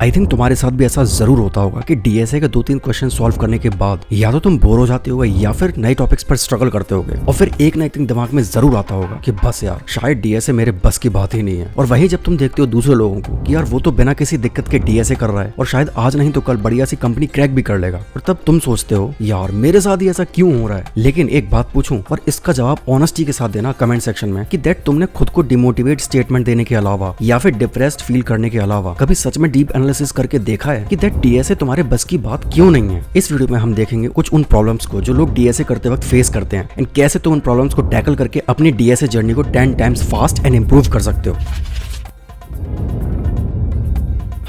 I think तुम्हारे साथ भी ऐसा जरूर होता होगा कि डीएसए के 2-3 क्वेश्चन सॉल्व करने के बाद या तो तुम बोर हो जाते होगे या फिर नए टॉपिक्स पर स्ट्रगल करते होगे और फिर एक ना एक दिन दिमाग में जरूर आता होगा कि बस यार शायद डीएसए मेरे बस की बात ही नहीं है। और वही जब तुम देखते हो दूसरे लोगों को कि यार वो तो बिना किसी दिक्कत के डीएसए कर रहा है और शायद आज नहीं तो कल बढ़िया सी कंपनी क्रैक भी कर लेगा, और तब तुम सोचते हो यार मेरे साथ ही ऐसा क्यों हो रहा है। लेकिन एक बात पूछूं और इसका जवाब ऑनेस्टी के साथ देना कमेंट सेक्शन में कि दैट तुमने खुद को डिमोटिवेट स्टेटमेंट देने के अलावा या फिर डिप्रेस्ड फील करने के अलावा कभी सच में डीप एनालिसिस करके देखा है कि दैट डीएसए तुम्हारे बस की बात क्यों नहीं है। इस वीडियो में हम देखेंगे कुछ उन प्रॉब्लम्स को जो लोग डीएसए करते वक्त फेस करते हैं एंड कैसे तुम उन प्रॉब्लम्स को टैकल करके अपनी डीएसए जर्नी को 10 टाइम्स फास्ट एंड इंप्रूव कर सकते हो।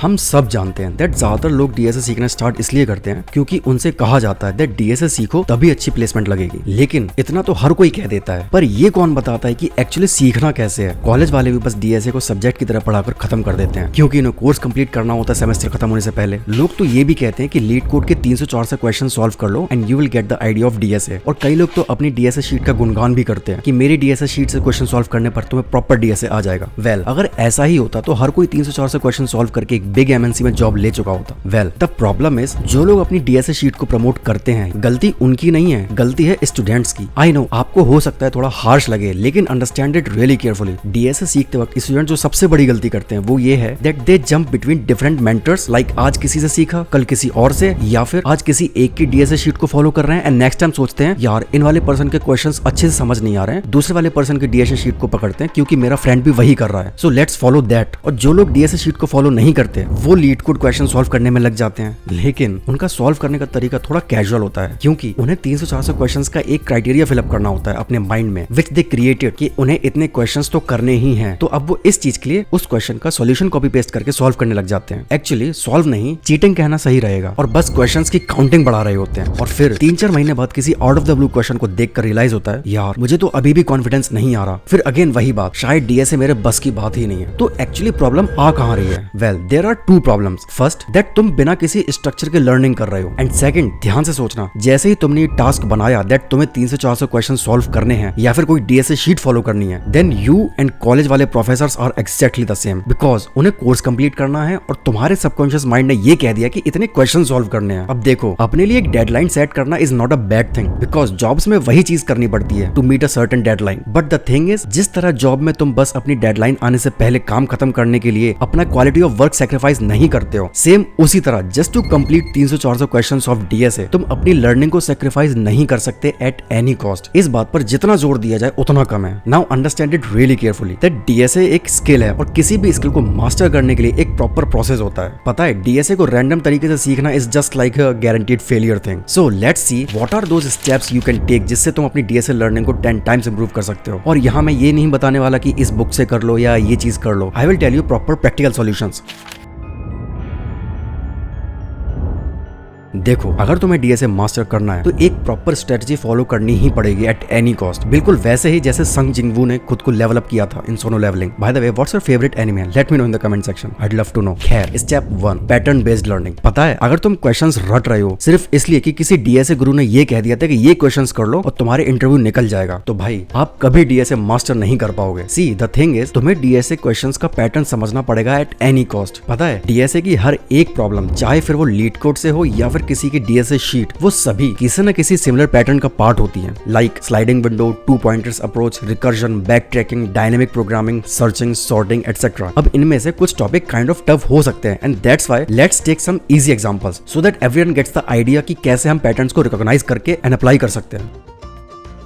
हम सब जानते हैं दैट ज्यादातर लोग डीएसए सीखना स्टार्ट इसलिए करते हैं क्योंकि उनसे कहा जाता है दैट डीएसए सीखो तभी अच्छी प्लेसमेंट लगेगी। लेकिन इतना तो हर कोई कह देता है, पर ये कौन बताता है कि एक्चुअली सीखना कैसे है। कॉलेज वाले भी बस डीएसए को सब्जेक्ट की तरह पढ़ाकर खत्म कर देते हैं क्योंकि इन्हें कोर्स कंप्लीट करना होता है सेमेस्टर खत्म होने से पहले। लोग तो ये भी कहते हैं कि लीड कोड के 304 से क्वेश्चन सॉल्व कर लो and you will get the idea of DSA. और कई लोग तो अपनी डीएसए शीट का गुणगान भी करते हैं कि मेरी डीएसए शीट से क्वेश्चन सॉल्व करने पर तुम्हें प्रॉपर डीएसए आ जाएगा। वेल, अगर ऐसा ही होता तो हर कोई 304 से क्वेश्चन सॉल्व करके एक बिग एमएनसी में ले चुका होता। वेल, द प्रॉब्लम इज जो लोग अपनी डीएसए शीट को प्रमोट करते हैं गलती उनकी नहीं है, गलती है स्टूडेंट्स की। आई नो आपको हो सकता है थोड़ा हार्श लगे, लेकिन understand it really carefully. DSA सीखते वक्त स्टूडेंट जो सबसे बड़ी गलती करते हैं वो ये है that they jump between different mentors, like आज किसी से सीखा कल किसी और से, या फिर आज किसी एक की डीएसए शीट को फॉलो कर रहे हैं एंड नेक्स्ट टाइम सोचते हैं यार इन वाले पर्सन के क्वेश्चंस अच्छे से समझ नहीं आ रहे हैं, दूसरे वाले पर्सन की डीएसए शीट को पकड़ते हैं क्योंकि मेरा फ्रेंड भी वही कर रहा है, सो लेट्स फॉलो दैट। और जो लोग डीएसए शीट को फॉलो नहीं करते वो लीड कोड क्वेश्चन सॉल्व करने में लग जाते हैं, लेकिन उनका सॉल्व करने का तरीका थोड़ा कैजुअल होता है क्योंकि उन्हें 300-400 क्वेश्चंस का एक क्राइटेरिया फिलअप करना होता है अपने माइंड में विच दे क्रिएटेड कि उन्हें इतने क्वेश्चंस तो करने ही हैं। तो अब वो इस चीज के लिए उस क्वेश्चन का सॉल्यूशन कॉपी पेस्ट करके सॉल्व करने लग जाते हैं। एक्चुअली सॉल्व नहीं, चीटिंग कहना सही रहेगा, और बस क्वेश्चंस की काउंटिंग बढ़ा रहे होते हैं। और फिर 3-4 महीने बाद किसी out of the blue question को देखकर रियलाइज होता है यार मुझे तो अभी भी कॉन्फिडेंस नहीं आ रहा। फिर अगेन वही बात, शायद डीएसए मेरे बस की बात ही नहीं है। तो एक्चुअली प्रॉब्लम आ कहां रही है? Well, there are 2 problems. First, that तुम बिना किसी स्ट्रक्चर के लर्निंग कर रहे हो, एंड सेकंड, ध्यान से सोचना, जैसे ही तुमने टास्क बनाया दैट तुम्हें 300-400 क्वेश्चन सॉल्व करने हैं या फिर कोई डीएसए शीट फॉलो करनी है, देन यू एंड कॉलेज वाले professors are exactly the same, because उन्हें कोर्स कंप्लीट करना है और तुम्हारे सबकॉन्शियस माइंड ने ये कह दिया कि इतने क्वेश्चन सॉल्व करने हैं। अब देखो, अपने लिए एक डेडलाइन सेट करना is not a bad thing because jobs में वही चीज करनी पड़ती है to meet a certain deadline, but the thing is जिस तरह जॉब में तुम बस अपनी डेडलाइन आने से पहले काम खत्म करने के लिए अपना क्वालिटी ऑफ वर्क सैक्रिफाइस नहीं करते हो, सेम उसी तरह just to complete 300-400 questions of DSA तुम अपनी लर्निंग को सैक्रिफाइस नहीं कर सकते एट एनी कॉस्ट। इस बात पर जितना जोर दिया जाए उतना कम है। Now understand it really carefully that DSA एक स्किल है और किसी भी स्किल को मास्टर करने के लिए एक प्रॉपर प्रोसेस होता है। पता है, डीएसए को रैंडम तरीके से सीखना is just like a guaranteed failure thing. So let's see what are those steps you can take जिससे तुम अपनी डीएसए लर्निंग को 10 टाइम्स इंप्रूव कर सकते हो। और यहाँ मैं ये नहीं बताने वाला कि इस बुक से कर लो या ये चीज कर लो, I will tell you proper practical solutions. देखो, अगर तुम्हें डीएसए मास्टर करना है तो एक प्रॉपर स्ट्रेटजी फॉलो करनी ही पड़ेगी एट एनी कॉस्ट, बिल्कुल वैसे ही जैसे संग जिंगवू ने खुद को लेवल अप किया था in Solo Leveling. By the way, what's your favourite anime? Let me know in the comment section, I would love to know. खैर, स्टेप 1, पैटर्न बेस्ड लर्निंग। पता है, अगर तुम क्वेश्चंस रट रहे हो सिर्फ इसलिए कि किसी डीएसए गुरु ने ये कह दिया था कि ये क्वेश्चंस कर लो और तुम्हारे इंटरव्यू निकल जाएगा, तो भाई आप कभी डीएसए मास्टर नहीं कर पाओगे। सी, द थिंग इज तुम्हें डीएसए क्वेश्चंस का पैटर्न समझना पड़ेगा एट एनी कॉस्ट। पता है, डीएसए की हर एक प्रॉब्लम, चाहे फिर वो लीड कोड से हो या फिर किसी की डीएसए शीट, वो सभी किसी न किसी सिमिलर पैटर्न का पार्ट होती है, like sliding window, 2 pointers approach, recursion, back tracking, dynamic programming, searching, sorting etcetera. अब इनमें से कुछ टॉपिक काइंड ऑफ टफ हो सकते हैं and that's why let's take some easy examples so that everyone gets the idea कि कैसे हम पैटर्न्स को रिकॉग्नाइज करके एंड अप्लाई कर सकते हैं।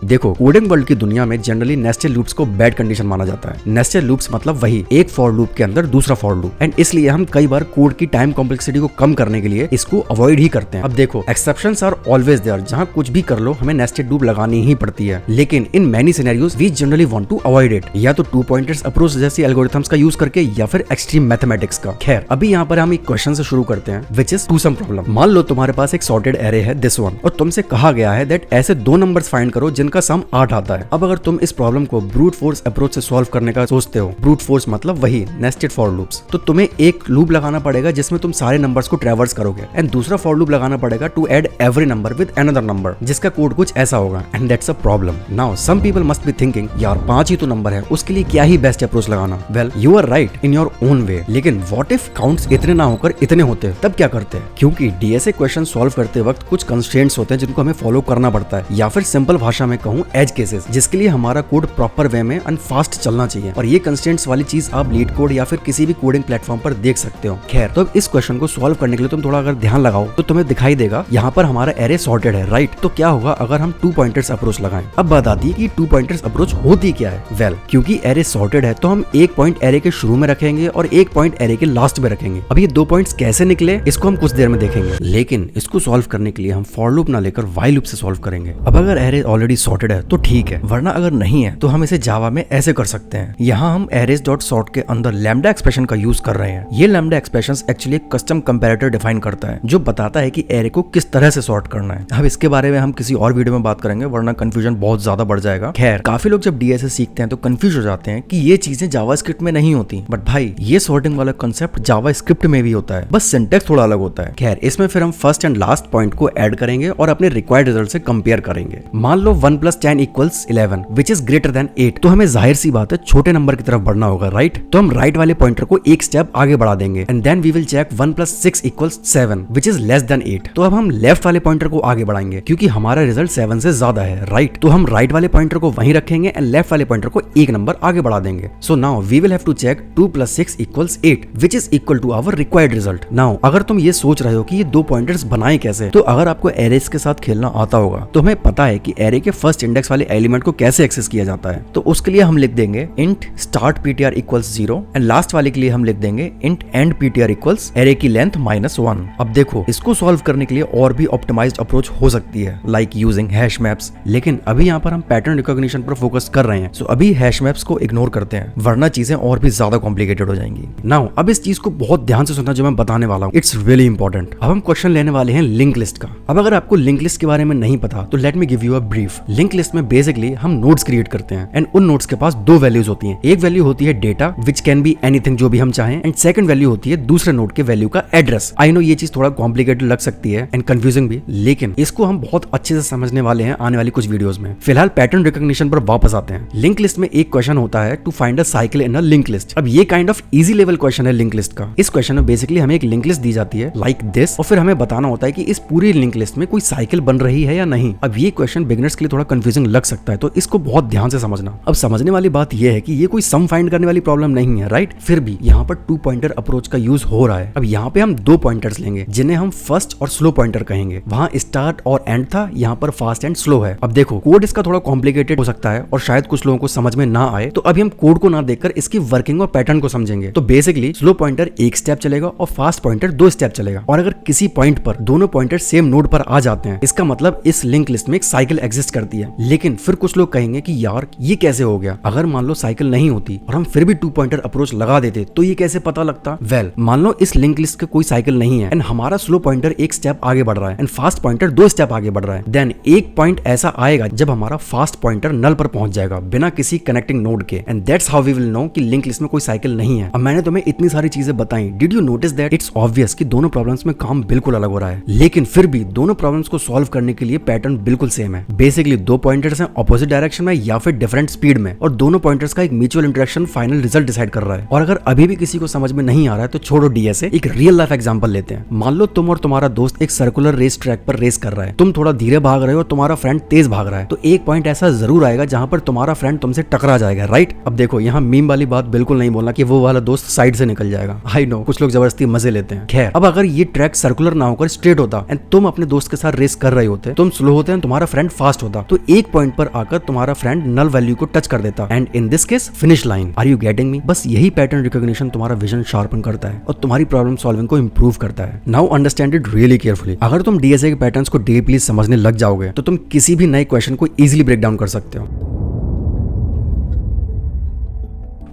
देखो, कोडिंग वर्ल्ड की दुनिया में जनरली नेस्टेड लूप्स को बैड कंडीशन माना जाता है। नेस्टेड लूप्स मतलब वही एक फॉर लूप के अंदर दूसरा फॉर लूप, एंड इसलिए हम कई बार कोड की टाइम कॉम्प्लेक्सिटी को कम करने के लिए इसको अवॉइड ही करते हैं। अब देखो, एक्सेप्शंस आर ऑलवेज देयर, जहां कुछ भी कर लो हमें नेस्टेड लूप लगानी ही पड़ती है, लेकिन in many scenarios we generally want to avoid it, या तो 2 पॉइंटर्स अप्रोच जैसी एल्गोरिथम्स का यूज करके या फिर एक्सट्रीम मैथमेटिक्स का। खैर, अभी यहाँ पर हम एक क्वेश्चन से शुरू करते हैं which is two sum problem. मान लो तुम्हारे पास एक सॉर्टेड एरे है दिस वन, और तुमसे कहा गया है दैट ऐसे 2 नंबर्स फाइंड करो जिनका जिनका सम 8 आता है। अब अगर तुम इस प्रॉब्लम को ब्रूट फोर्स अप्रोच से सॉल्व करने का सोचते हो, ब्रूट फोर्स मतलब वही नेस्टेड फॉर लूप्स, तो तुम्हें एक लूप लगाना पड़ेगा जिसमें तुम सारे नंबर्स को ट्रैवर्स करोगे एंड दूसरा फॉर लूप लगाना पड़ेगा to add every number with another number, जिसका कोड कुछ ऐसा होगा and that's a problem. Now some people must be thinking यार 5 ही तो नंबर है, उसके लिए क्या ही बेस्ट अप्रोच लगाना। Well you are right in your own way, लेकिन व्हाट इफ काउंट्स इतने ना होकर इतने होते, तब क्या करते हैं? क्योंकि डीएसए क्वेश्चन सॉल्व करते वक्त कुछ कंस्ट्रेंट्स होते हैं जिनको हमें फॉलो करना पड़ता है, या फिर सिंपल भाषा में कहूं एज केसेस, जिसके लिए हमारा कोड प्रॉपर वे में एंड फास्ट चलना चाहिए। और ये कंस्ट्रेंट्स वाली चीज आप लीड कोड या फिर किसी भी कोडिंग प्लेटफॉर्म पर देख सकते हो। खैर, तो अब इस क्वेश्चन को सॉल्व करने के लिए तुम थोड़ा अगर ध्यान लगाओ तो तुम्हें दिखाई देगा यहाँ पर हमारा एरे सॉर्टेड है, राइट? तो क्या होगा अगर हम 2 पॉइंटर्स अप्रोच लगाएं? अब बात आती है कि 2 पॉइंटर्स अप्रोच होती क्या है। वेल, क्योंकि एरे सॉर्टेड है तो हम एक पॉइंट एरे के शुरू में रखेंगे और एक पॉइंट एरे के लास्ट में रखेंगे। अब ये 2 पॉइंट्स कैसे निकले इसको हम कुछ देर में देखेंगे, लेकिन इसको सॉल्व करने के लिए हम फॉर लूप ना लेकर व्हाइल लूप से सॉल्व करेंगे। अब अगर एरे ऑलरेडी सॉर्टेड है तो ठीक है, वरना अगर नहीं है तो हम इसे जावा में ऐसे कर सकते हैं। यहाँ हम एरेज डॉट सॉर्ट के अंदर लैम्डा एक्सप्रेशन का यूज कर रहे हैं। ये लैम्डा एक्सप्रेशन एक्चुअली एक कस्टम कंपैरेटर डिफाइन करता है जो बताता है कि एरे को किस तरह से सॉर्ट करना है। अब इसके बारे में हम किसी और वीडियो में बात करेंगे, वरना कंफ्यूजन बहुत ज्यादा बढ़ जाएगा। खैर, काफी लोग जब डीएसए सीखते हैं तो कंफ्यूज हो जाते हैं कि ये चीजें जावास्क्रिप्ट में नहीं होती, बट भाई ये सॉर्टिंग वाला कांसेप्ट जावास्क्रिप्ट में भी होता है, बस सिंटैक्स थोड़ा अलग होता है। खैर, इसमें फिर हम फर्स्ट एंड लास्ट पॉइंट को ऐड करेंगे और अपने रिक्वायर्ड रिजल्ट से कंपेयर करेंगे। मान लो 1 + 10 = 11 विच इज ग्रेटर देन 8, तो हमें जाहिर सी बात है छोटे नंबर की तरफ बढ़ना होगा, राइट? तो हम राइट वाले पॉइंटर को एक स्टेप आगे बढ़ा देंगे and then we will check 1 + 6 = 7 which is less than 8। तो अब हम लेफ्ट वाले पॉइंटर को आगे बढ़ाएंगे क्योंकि हमारा रिजल्ट 7 से ज्यादा है, राइट? तो हम राइट वाले पॉइंटर को वहीं रखेंगे एंड लेफ्ट वाले पॉइंटर को एक नंबर आगे बढ़ा देंगे। So now we will have to check 2 + 6 = 8 which is equal to our required result. Now अगर तुम ये सोच रहे हो कि ये 2 पॉइंटर्स बनाए कैसे, तो अगर आपको एरेस के साथ खेलना आता होगा तो हमें पता है कि एरे के फर्स्ट इंडेक्स वाले एलिमेंट को कैसे एक्सेस किया जाता है। तो उसके लिए हम लिख देंगे int start ptr = 0 and last वाले के लिए हम लिख देंगे int end ptr = एरे की लेंथ -1। अब देखो, इसको सॉल्व करने के लिए और भी ऑप्टिमाइज्ड अप्रोच हो सकती है, लाइक यूजिंग हैश मैप्स, लेकिन अभी यहाँ पर हम पैटर्न रिकॉग्निशन पर फोकस कर रहे हैं। सो अभी हैश मैप्स को इग्नोर करते हैं, वरना चीजें और भी ज्यादा कॉम्प्लिकेटेड हो जाएंगी। नाउ अब इस चीज को बहुत ध्यान से सुनना जो मैं बताने वाला हूँ, इट्स रियली इंपॉर्टेंट। अब हम क्वेश्चन लेने वाले हैं लिंक लिस्ट का। अब अगर आपको लिंक लिस्ट के बारे में नहीं पता तो let me give you a brief. Link list में बेसिकली हम नोड्स क्रिएट करते हैं एंड उन नोड्स के पास 2 वैल्यूज होती हैं। एक वैल्यू होती है data which can be anything, जो भी हम चाहें, एंड सेकंड वैल्यू होती है दूसरे नोड के वैल्यू का एड्रेस। आई नो ये चीज थोड़ा कॉम्प्लिकेटेड लग सकती है एंड कंफ्यूजिंग भी, लेकिन इसको हम बहुत अच्छे से समझने वाले हैं आने वाली कुछ वीडियोस में। फिलहाल पैटर्न रिकॉग्निशन पर वापस आते हैं। लिंक लिस्ट में एक क्वेश्चन होता है to find a cycle in a link list. अब ये kind of easy level question है लिंक लिस्ट का। इस क्वेश्चन में बेसिकली हमें एक लिंक लिस्ट दी जाती है लाइक दिस, और फिर हमें बताना होता है कि इस पूरी लिंक लिस्ट में कोई साइकिल बन रही है या नहीं। अब ये क्वेश्चन बिगिनर्स के लिए थोड़ा कंफ्यूजिंग लग सकता है, तो इसको बहुत ध्यान से समझना। अब समझने वाली बात यह है कि ये कोई सम फाइंड करने वाली प्रॉब्लम नहीं है, राइट? फिर भी यहाँ पर 2 पॉइंटर अप्रोच का यूज हो रहा है। अब यहाँ पे हम 2 पॉइंटर्स लेंगे जिन्हें हम फर्स्ट और स्लो पॉइंटर कहेंगे। वहाँ स्टार्ट और एंड था, यहाँ पर फास्ट एंड स्लो है। अब देखो, कोड इसका थोड़ा कॉम्प्लिकेटेड हो सकता है और शायद कुछ लोगों को समझ में ना आए, तो अभी हम कोड को ना देखकर इसकी वर्किंग और पैटर्न को समझेंगे। तो बेसिकली स्लो पॉइंटर 1 स्टेप चलेगा और फास्ट पॉइंटर 2 स्टेप चलेगा। और अगर किसी पॉइंट पर दोनों पॉइंटर सेम नोड पर आ जाते हैं, इसका मतलब इस लिंक लिस्ट में एक साइकिल एग्जिस्ट करती है। लेकिन फिर कुछ लोग कहेंगे कि यार ये कैसे हो गया? अगर मान लो साइकिल नहीं होती और हम फिर भी 2 पॉइंटर अप्रोच लगा देते तो ये कैसे पता लगता? वेल, मान लो इस लिंक लिस्ट का कोई साइकिल नहीं है एंड हमारा स्लो पॉइंटर 1 स्टेप आगे बढ़ रहा है एंड फास्ट पॉइंटर 2 स्टेप आगे बढ़ रहा है। देन एक पॉइंट ऐसा आएगा जब हमारा फास्ट पॉइंटर नल पर पहुंच जाएगा बिना किसी कनेक्टिंग नोड के, and that's how we will know कि लिंक लिस्ट में कोई साइकिल नहीं है। अब मैंने तुम्हें इतनी सारी चीजें बताई, did you notice that it's obvious कि दोनों प्रॉब्लम्स में काम बिल्कुल अलग हो रहा है, लेकिन फिर भी दोनों प्रॉब्लम्स को सॉल्व करने के लिए पैटर्न बिल्कुल सेम है। बेसिकली 2 पॉइंटर्स हैं ऑपोजिट डायरेक्शन में या फिर डिफरेंट स्पीड में, और दोनों पॉइंटर्स का एक mutual interaction final result decide कर रहा है। और अगर अभी भी किसी को समझ में नहीं आ रहा है तो छोड़ो डीएसए, एक रियल लाइफ एग्जांपल लेते हैं। मान लो तुम और तुम्हारा दोस्त एक सर्कुलर रेस ट्रैक पर रेस कर रहा है। तुम थोड़ा धीरे भाग रहे हो और तुम्हारा फ्रेंड तेज भाग रहा है, तो एक पॉइंट ऐसा जरूर आएगा जहां पर तुम्हारा फ्रेंड तुमसे टकरा जाएगा, राइट? अब देखो, यहाँ मीम वाली बात बिल्कुल नहीं बोलना कि वो वाला दोस्त साइड से निकल जाएगा। आई नो कुछ लोग जबरदस्ती मजे लेते हैं। खैर, अब अगर ये ट्रैक सर्कुलर ना होकर स्ट्रेट होता एंड तुम अपने दोस्त के साथ रेस कर रहे होते, तुम स्लो होते हैं, तुम्हारा फ्रेंड फास्ट होता, तो एक पॉइंट पर आकर तुम्हारा फ्रेंड नल वैल्यू को टच कर देता and in this case finish line. Are you getting me? बस यही पैटर्न रिकॉग्निशन तुम्हारा विजन शार्पन करता है और तुम्हारी प्रॉब्लम सॉल्विंग को इंप्रूव करता है। Now understand it really carefully. अगर तुम डीएसए के पैटर्न्स को डीपली समझने लग जाओगे तो तुम किसी भी नए क्वेश्चन को इजीली ब्रेक डाउन कर सकते हो।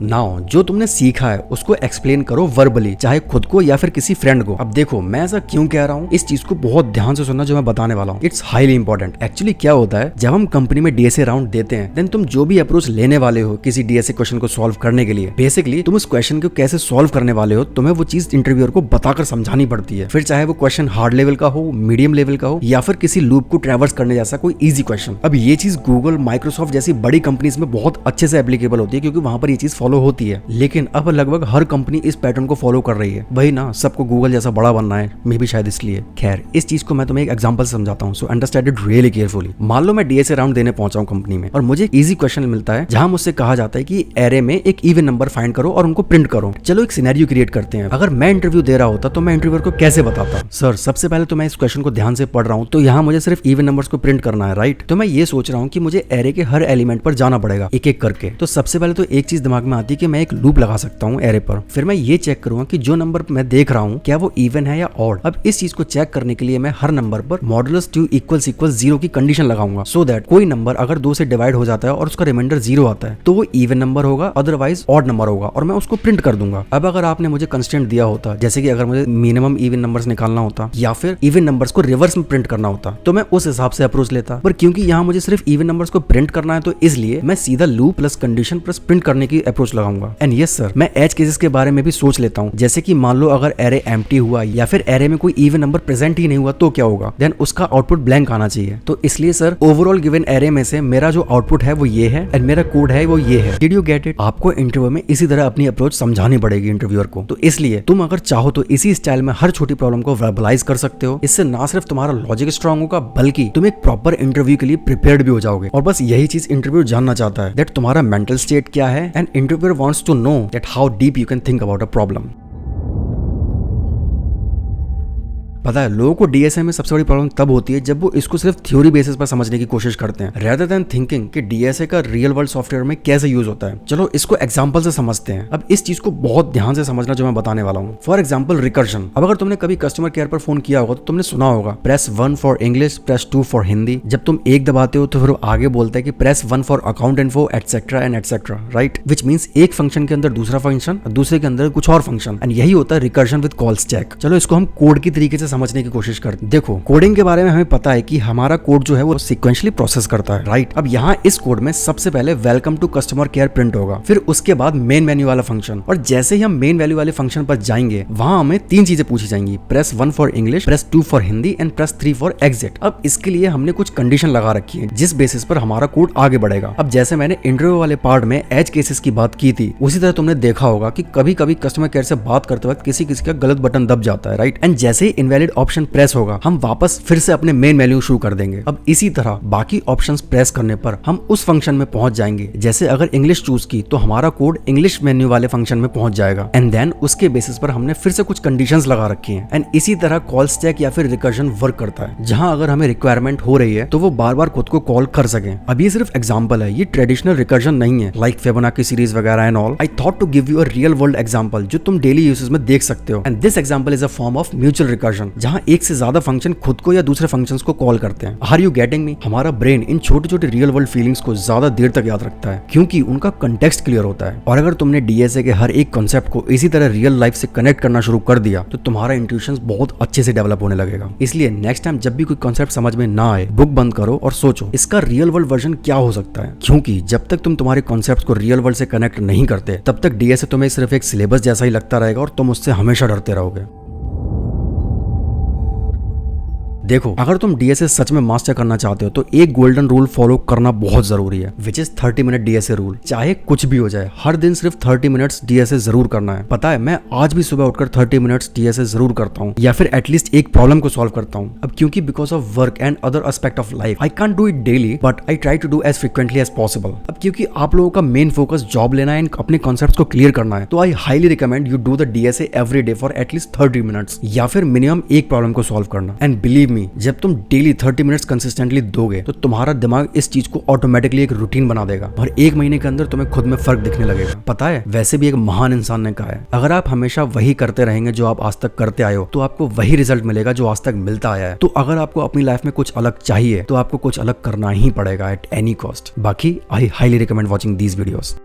नाउ जो तुमने सीखा है उसको एक्सप्लेन करो वर्बली, चाहे खुद को या फिर किसी फ्रेंड को। अब देखो मैं ऐसा क्यों कह रहा हूँ, इस चीज को बहुत ध्यान से सुनना जो मैं बताने वाला हूँ। It's highly important. एक्चुअली क्या होता है, जब हम कंपनी में डीएसए राउंड देते हैं, देन तुम जो भी अप्रोच लेने वाले हो किसी डीएसए क्वेश्चन को सॉल्व करने के लिए, बेसिकली तुम उस क्वेश्चन को कैसे सॉल्व करने वाले हो, तुम्हें वो चीज इंटरव्यूअर को बताकर समझानी पड़ती है। फिर चाहे वो क्वेश्चन हार्ड लेवल का हो, मीडियम लेवल का हो, या फिर किसी लूप को ट्रैवर्स करने जैसा कोई इजी क्वेश्चन। अब ये चीज गूगल, माइक्रोसॉफ्ट जैसी बड़ी कंपनीज में बहुत अच्छे से एप्लीकेबल होती है, क्योंकि वहां पर ये चीज फॉलो होती है। लेकिन अब लगभग हर कंपनी इस पैटर्न को फॉलो कर रही है। वही ना, सबको गूगल जैसा बड़ा बनना है, मे भी शायद इसलिए। खैर, इस चीज को मैं तुम्हें एक एग्जांपल से समझाता हूँ, so understand it really carefully. मान लो मैं डीएसए राउंड देने पहुंचा हूँ कंपनी में, और मुझे एक इजी क्वेश्चन मिलता है जहां मुझसे कहा जाता है कि एरे में एक इवन नंबर फाइंड करो और उनको प्रिंट करो। चलो एक सिनेरियो क्रिएट करते हैं। अगर मैं इंटरव्यू दे रहा होता तो मैं इंटरव्यूअर को कैसे बताता? सर, सबसे पहले तो मैं इस क्वेश्चन को ध्यान से पढ़ रहा हूँ, तो यहाँ मुझे सिर्फ इवन नंबर्स को प्रिंट करना है, राइट? तो मैं ये सोच रहा हूँ कि मुझे एरे के हर एलिमेंट पर जाना पड़ेगा एक एक करके। तो सबसे पहले तो एक चीज दिमाग में आती है कि मैं एक लूप लगा सकता हूँ एरे पर। फिर मैं ये चेक करूंगा कि जो नंबर मैं देख रहा हूँ क्या वो इवन है या ऑड। अब इस चीज को चेक करने के लिए मैं हर नंबर पर मॉडुलस 2 इक्वल्स 0 की कंडीशन लगाऊंगा, सो दैट कोई नंबर अगर 2 से डिवाइड हो जाता है और उसका रिमाइंडर 0 आता है तो वो इवन नंबर होगा, अदरवाइज ऑड नंबर होगा, और मैं उसको प्रिंट कर दूंगा। अब अगर आपने मुझे कंस्टेंट दिया होता, जैसे कि अगर मुझे मिनिमम इवन नंबर्स निकालना होता या फिर इवन नंबर्स को रिवर्स में प्रिंट करना होता, तो मैं उस हिसाब से अप्रोच लेता। पर क्योंकि यहाँ मुझे सिर्फ इवन नंबर्स को प्रिंट करना है, तो इसलिए मैं सीधा loop plus condition plus print करने की अप्रोच लगाऊंगा। एंड यस सर, मैं एज केसेस के बारे में भी सोच लेता हूँ, जैसे कि मान लो अगर एरे एम्प्टी हुआ या फिर एरे में कोई इवन नंबर प्रेजेंट ही नहीं हुआ तो क्या होगा, देन उसका आउटपुट ब्लैंक आना चाहिए। तो इसलिए सर, ओवरऑल गिवन एरे में से मेरा जो आउटपुट है वो ये है, एंड मेरा कोड है वो ये है। Did you get it? आपको इंटरव्यू में इसी तरह अपनी अप्रोच समझानी पड़ेगी इंटरव्यूअर को। तो इसलिए तुम अगर चाहो तो इसी स्टाइल में हर छोटी प्रॉब्लम को वर्बलाइज कर सकते हो। इससे ना सिर्फ तुम्हारा लॉजिक स्ट्रांग होगा, बल्कि तुम एक प्रॉपर इंटरव्यू के लिए प्रिपेयर्ड भी हो जाओगे। और बस यही चीज इंटरव्यू जानना चाहता है, दैट तुम्हारा मेंटल स्टेट क्या है, and interviewer wants to know that how deep you can think about a problem. पता है, लोगों को डीएसए में सबसे बड़ी प्रॉब्लम तब होती है जब वो इसको सिर्फ थ्योरी बेसिस पर समझने की कोशिश करते हैं, रेदर देन थिंकिंग कि डीएसए का रियल वर्ल्ड सॉफ्टवेयर में कैसे यूज होता है। चलो इसको एग्जांपल से समझते हैं। अब इस चीज को बहुत ध्यान से समझना जो मैं बताने वाला हूँ। For example recursion. अब अगर तुमने कभी कस्टमर केयर पर फोन किया होगा तो तुमने सुना होगा press 1 for English, press 2 for Hindi. जब तुम एक दबाते हो तो फिर आगे बोलता है कि press 1 for account info etcetera and etcetera, right? Which means एक फंक्शन के अंदर दूसरा फंक्शन और दूसरे के अंदर कुछ और फंक्शन, एंड यही होता है रिकर्जन विद कॉल स्टैक। चलो इसको हम कोड की तरीके से समझने की कोशिश करते। देखो, कोडिंग के बारे में हमें पता है कि हमारा कोड जो है वो सीक्वेंशियली प्रोसेस करता है, राइट? अब यहाँ इस कोड में सबसे पहले welcome to customer care print होगा, फिर उसके बाद मेन मेन्यू वाला फंक्शन, और जैसे ही हम मेन वैल्यू वाले फंक्शन पर जाएंगे वहां हमें 3 चीजें पूछी जाएंगी, press 1 for English, press 2 for Hindi and press 3 for exit. अब इसके लिए हमने कुछ कंडीशन लगा रखी है जिस बेसिस पर हमारा कोड आगे बढ़ेगा। अब जैसे मैंने इंटरव्यू वाले पार्ट में एज केसेस की बात की थी, उसी तरह तुमने देखा होगा कि कभी कभी कस्टमर केयर से बात करते वक्त किसी किसी का गलत बटन दब जाता है, राइट? एंड जैसे ही इनवैलिड ऑप्शन प्रेस होगा हम वापस फिर से अपने मेन मेन्यू शुरू कर देंगे। अब इसी तरह बाकी ऑप्शंस प्रेस करने पर हम उस फंक्शन में पहुंच जाएंगे। जैसे अगर इंग्लिश चूज की तो हमारा कोड इंग्लिश मेन्यू वाले फंक्शन में पहुंच जाएगा, एंड देन उसके बेसिस पर हमने फिर से कुछ कंडीशंस लगा रखी हैं। एंड इसी तरह कॉल स्टैक या फिर रिकर्जन वर्क करता है, जहां अगर हमें रिक्वायरमेंट हो रही है तो वो बार बार खुद को कॉल कर सके। अब ये सिर्फ एग्जांपल है, ये ट्रेडिशनल रिकर्जन नहीं है लाइक फिबोनाची सीरीज वगैरह and all. I thought to give you a real world example जो तुम डेली यूसेज में देख सकते हो, and this example is a form of mutual recursion, जहां एक से ज्यादा फंक्शन खुद को या दूसरे फंक्शंस को कॉल करते हैं। Are you getting me? हमारा ब्रेन इन छोटे छोटे रियल वर्ल्ड फीलिंग्स को ज्यादा देर तक याद रखता है क्योंकि उनका कंटेक्स्ट क्लियर होता है। और अगर तुमने डीएसए के हर एक कॉन्सेप्ट को इसी तरह रियल लाइफ से कनेक्ट करना शुरू कर दिया तो तुम्हारा इंट्यूशंस बहुत अच्छे से डेवलप होने लगेगा। इसलिए नेक्स्ट टाइम जब भी कोई कॉन्सेप्ट समझ में ना आए, बुक बंद करो और सोचो इसका रियल वर्ल्ड वर्जन क्या हो सकता है, क्योंकि जब तक तुम तुम्हारे कॉन्सेप्ट को रियल वर्ल्ड से कनेक्ट नहीं करते तब तक डीएसए तुम्हें सिर्फ एक सिलेबस जैसा ही लगता रहेगा और तुम उससे हमेशा डरते रहोगे। देखो, अगर तुम डीएसए सच में मास्टर करना चाहते हो तो एक गोल्डन रूल फॉलो करना बहुत जरूरी है, which is 30 minute DSA rule. चाहे कुछ भी हो जाए, हर दिन सिर्फ 30 मिनट्स डीएसए जरूर करना है। पता है, मैं आज भी सुबह उठकर 30 मिनट्स डीएसए जरूर करता हूँ, या फिर एटलीस्ट एक प्रॉब्लम को सॉल्व करता हूँ। अब क्योंकि because of work and other aspect of life I can't do it daily, but I try to do as frequently as possible. अब क्योंकि आप लोगों का मेन फोकस जॉब लेना है, अपने कॉन्सेप्ट्स को क्लियर करना है, तो आई highly recommend you do the DSA every day for at least 30 minutes, या फिर मिनिमम एक प्रॉब्लम को सॉल्व करना। एंड बिलीव मी, जब तुम डेली 30 मिनट्स कंसिस्टेंटली दोगे तो तुम्हारा दिमाग इस चीज को ऑटोमेटिकली एक रूटीन बना देगा और 1 महीने के अंदर तुम्हें खुद में फर्क दिखने लगेगा। पता है, वैसे भी एक महान इंसान ने कहा है, अगर आप हमेशा वही करते रहेंगे जो आप आज तक करते आए हो तो आपको वही रिजल्ट मिलेगा जो आज तक मिलता आया है। तो अगर आपको अपनी लाइफ में कुछ अलग चाहिए तो आपको कुछ अलग करना ही पड़ेगा एट एनी कॉस्ट। बाकी I highly recommend watching these videos.